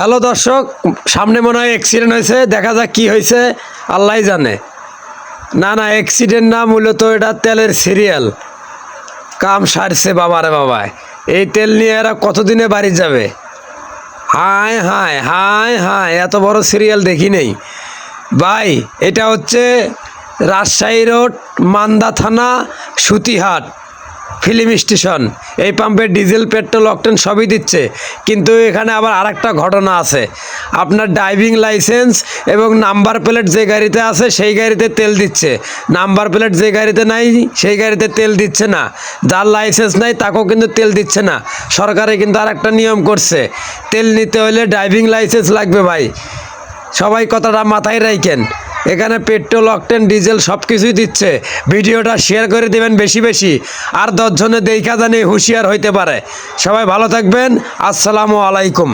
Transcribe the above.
Hello দর্শক, সামনে মনে হয় অ্যাক্সিডেন্ট হয়েছে, দেখা যাক কি হয়েছে, আল্লাহ জানে। না না, অ্যাক্সিডেন্ট না, মূলত এটা তেলের সিরিয়াল। কাম সারছে বাবারে বাবা। এই তেল নিয়ে এরা কতদিনে বাড়ি যাবে? হায় হায় হায় হায়, এত বড় সিরিয়াল দেখি নেই ভাই। এটা হচ্ছে রাজশাহী রোড, মান্দা থানা, সুতিহাট ফিলিং স্টেশন। এই পাম্পে ডিজেল, পেট্রোল, অকটেন সবই দিচ্ছে। কিন্তু এখানে আবার আরেকটা ঘটনা আছে। আপনার ড্রাইভিং লাইসেন্স এবং নাম্বার প্লেট যে গাড়িতে আছে সেই গাড়িতে তেল দিচ্ছে, নাম্বার প্লেট যে গাড়িতে নাই সেই গাড়িতে তেল দিচ্ছে না। যার লাইসেন্স নাই তাকেও কিন্তু তেল দিচ্ছে না। সরকারে কিন্তু আরেকটা নিয়ম করছে, তেল নিতে হলে ড্রাইভিং লাইসেন্স লাগবে ভাই। সবাই কথাটা মাথায় রাখেন। এখানে পেট্রোল, অকটেন, ডিজেল সব কিছুই দিচ্ছে। ভিডিওটা শেয়ার করে দেবেন বেশি বেশি, আর 10 জনে দেখা জানি হুঁশিয়ার হইতে পারে। সবাই ভালো থাকবেন, আসসালামু আলাইকুম।